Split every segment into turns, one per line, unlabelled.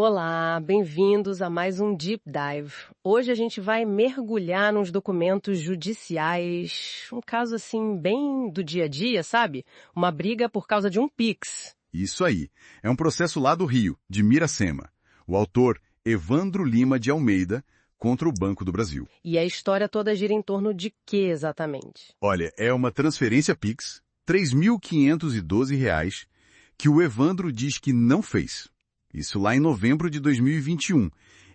Olá, bem-vindos a mais um Deep Dive. Hoje a gente vai mergulhar nos documentos judiciais, um caso assim bem do dia a dia, sabe? Uma briga por causa de um Pix.
Isso aí. É um processo lá do Rio, de Miracema. O autor, Evandro Lima de Almeida, contra o Banco do Brasil.
E a história toda gira em torno de quê exatamente?
Olha, é uma transferência Pix, R$ 3.512, que o Evandro diz que não fez. Isso lá em novembro de 2021.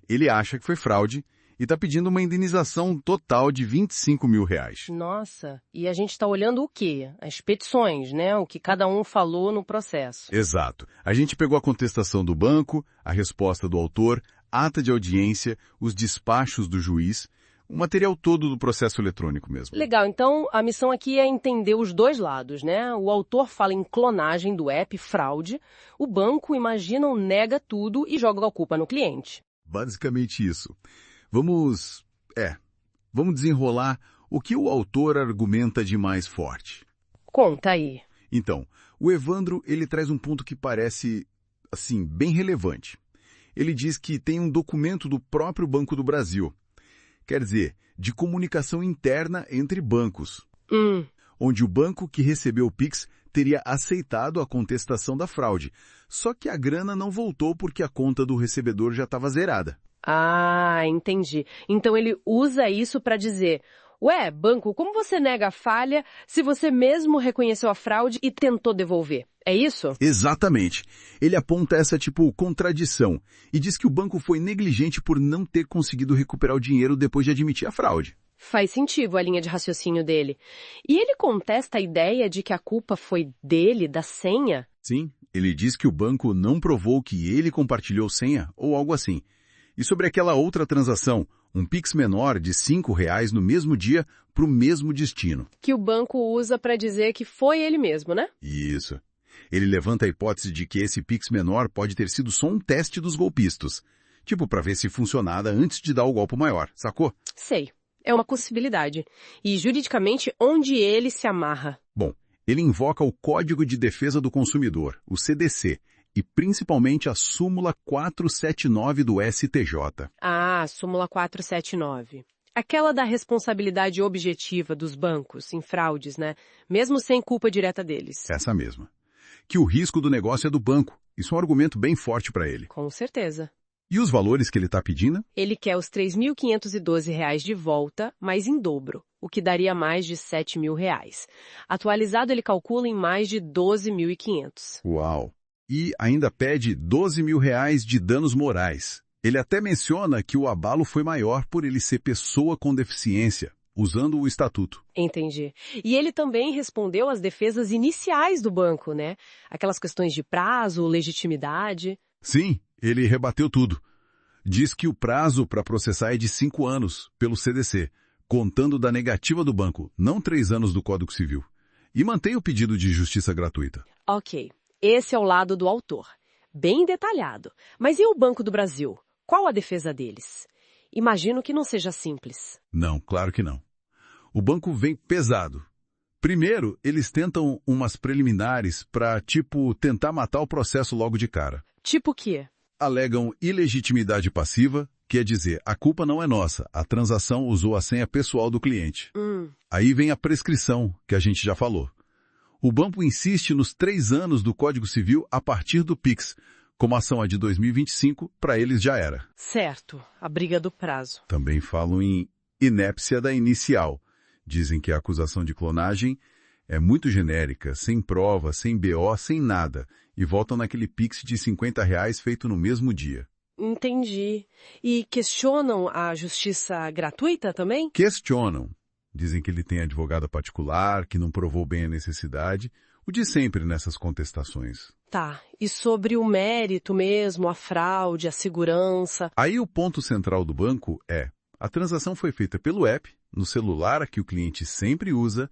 Ele acha que foi fraude e está pedindo uma indenização total de R$ 25 mil.
Nossa, e a gente está olhando o quê? As petições, né? O que cada um falou no processo.
Exato. A gente pegou a contestação do banco, a resposta do autor, ata de audiência, os despachos do juiz, o material todo do processo eletrônico mesmo.
Legal, então a missão aqui é entender os dois lados, né? O autor fala em clonagem do app, fraude. O banco, imaginam, nega tudo e joga a culpa no cliente.
Basicamente isso. Vamos desenrolar o que o autor argumenta de mais forte.
Conta aí.
Então, o Evandro, ele traz um ponto que parece, assim, bem relevante. Ele diz que tem um documento do próprio Banco do Brasil. Quer dizer, de comunicação interna entre bancos. Onde o banco que recebeu o Pix teria aceitado a contestação da fraude. Só que a grana não voltou porque a conta do recebedor já estava zerada.
Ah, entendi. Então ele usa isso para dizer: ué, banco, como você nega a falha se você mesmo reconheceu a fraude e tentou devolver? É isso?
Exatamente. Ele aponta essa, contradição e diz que o banco foi negligente por não ter conseguido recuperar o dinheiro depois de admitir a fraude.
Faz sentido a linha de raciocínio dele. E ele contesta a ideia de que a culpa foi dele, da senha?
Sim, ele diz que o banco não provou que ele compartilhou senha ou algo assim. E sobre aquela outra transação, um Pix menor de R$ 5 no mesmo dia para o mesmo destino.
Que o banco usa para dizer que foi ele mesmo, né?
Isso. Ele levanta a hipótese de que esse Pix menor pode ter sido só um teste dos golpistas. Para ver se funcionava antes de dar o golpe maior, sacou?
Sei. É uma possibilidade. E juridicamente, onde ele se amarra?
Bom, ele invoca o Código de Defesa do Consumidor, o CDC, e principalmente a súmula 479 do STJ.
Ah, súmula 479. Aquela da responsabilidade objetiva dos bancos em fraudes, né? Mesmo sem culpa direta deles.
Essa mesma. Que o risco do negócio é do banco. Isso é um argumento bem forte para ele.
Com certeza.
E os valores que ele está pedindo?
Ele quer os R$ 3.512 de volta, mas em dobro, o que daria mais de R$ 7 mil. Atualizado, ele calcula em mais de R$ 12.500.
Uau! E ainda pede R$ 12 mil de danos morais. Ele até menciona que o abalo foi maior por ele ser pessoa com deficiência, usando o estatuto.
Entendi. E ele também respondeu às defesas iniciais do banco, né? Aquelas questões de prazo, legitimidade.
Sim, ele rebateu tudo. Diz que o prazo para processar é de 5 anos, pelo CDC, contando da negativa do banco, não 3 anos do Código Civil. E mantém o pedido de justiça gratuita.
Ok, esse é o lado do autor. Bem detalhado. Mas e o Banco do Brasil? Qual a defesa deles? Imagino que não seja simples.
Não, claro que não. O banco vem pesado. Primeiro, eles tentam umas preliminares para, tentar matar o processo logo de cara.
Tipo o quê?
Alegam ilegitimidade passiva, quer dizer, a culpa não é nossa, a transação usou a senha pessoal do cliente. Aí vem a prescrição, que a gente já falou. O banco insiste nos 3 anos do Código Civil a partir do Pix. Como a ação é de 2025, para eles já era.
Certo, a briga do prazo.
Também falam em inépcia da inicial. Dizem que a acusação de clonagem é muito genérica, sem prova, sem BO, sem nada, e voltam naquele Pix de R$ 50 feito no mesmo dia.
Entendi. E questionam a justiça gratuita também?
Questionam. Dizem que ele tem advogado particular, que não provou bem a necessidade, o de sempre nessas contestações.
Tá, e sobre o mérito mesmo, a fraude, a segurança?
Aí o ponto central do banco é: a transação foi feita pelo app, no celular que o cliente sempre usa,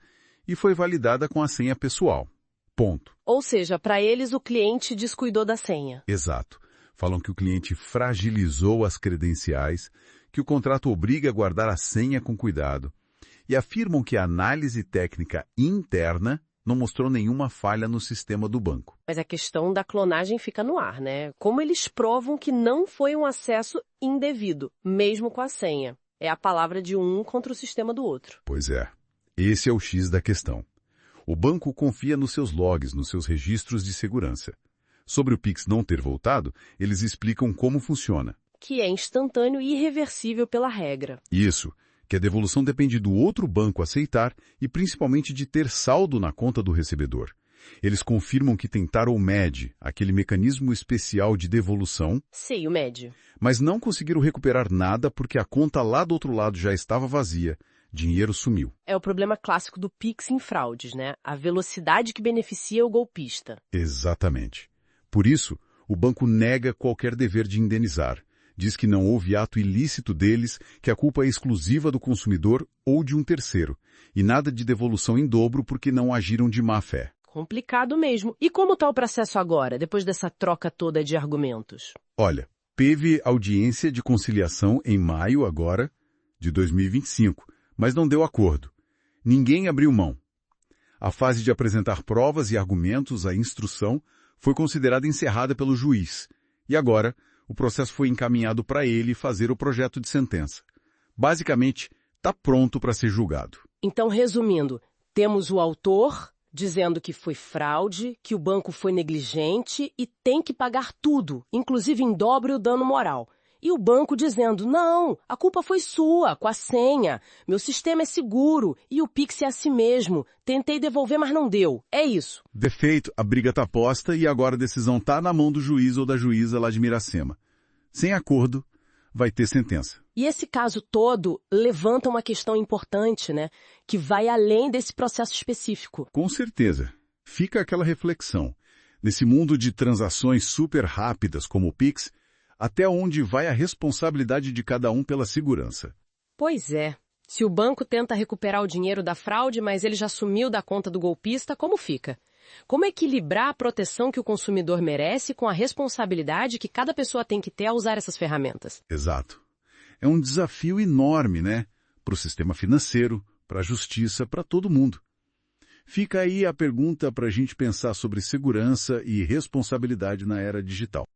e foi validada com a senha pessoal. Ponto.
Ou seja, para eles o cliente descuidou da senha.
Exato. Falam que o cliente fragilizou as credenciais, que o contrato obriga a guardar a senha com cuidado. E afirmam que a análise técnica interna não mostrou nenhuma falha no sistema do banco.
Mas a questão da clonagem fica no ar, né? Como eles provam que não foi um acesso indevido, mesmo com a senha? É a palavra de um contra o sistema do outro.
Pois é, esse é o X da questão. O banco confia nos seus logs, nos seus registros de segurança. Sobre o Pix não ter voltado, eles explicam como funciona.
Que é instantâneo e irreversível pela regra.
Isso, que a devolução depende do outro banco aceitar e principalmente de ter saldo na conta do recebedor. Eles confirmam que tentaram o MED, aquele mecanismo especial de devolução.
Sei, o MED.
Mas não conseguiram recuperar nada porque a conta lá do outro lado já estava vazia. Dinheiro sumiu.
É o problema clássico do Pix em fraudes, né? A velocidade que beneficia o golpista.
Exatamente. Por isso, o banco nega qualquer dever de indenizar. Diz que não houve ato ilícito deles, que a culpa é exclusiva do consumidor ou de um terceiro, e nada de devolução em dobro porque não agiram de má fé.
Complicado mesmo. E como está o processo agora, depois dessa troca toda de argumentos?
Olha, teve audiência de conciliação em maio agora, de 2025, mas não deu acordo. Ninguém abriu mão. A fase de apresentar provas e argumentos, a instrução, foi considerada encerrada pelo juiz. E agora, o processo foi encaminhado para ele fazer o projeto de sentença. Basicamente, está pronto para ser julgado.
Então, resumindo, temos o autor dizendo que foi fraude, que o banco foi negligente e tem que pagar tudo, inclusive em dobro o dano moral. E o banco dizendo, não, a culpa foi sua, com a senha, meu sistema é seguro e o Pix é assim mesmo, tentei devolver, mas não deu. É isso.
Defeito, a briga está posta e agora a decisão está na mão do juiz ou da juíza lá de Miracema. Sem acordo, vai ter sentença.
E esse caso todo levanta uma questão importante, né? Que vai além desse processo específico.
Com certeza. Fica aquela reflexão. Nesse mundo de transações super rápidas como o Pix, até onde vai a responsabilidade de cada um pela segurança?
Pois é. Se o banco tenta recuperar o dinheiro da fraude, mas ele já sumiu da conta do golpista, como fica? Como equilibrar a proteção que o consumidor merece com a responsabilidade que cada pessoa tem que ter ao usar essas ferramentas?
Exato. É um desafio enorme, né? Para o sistema financeiro, para a justiça, para todo mundo. Fica aí a pergunta para a gente pensar sobre segurança e responsabilidade na era digital.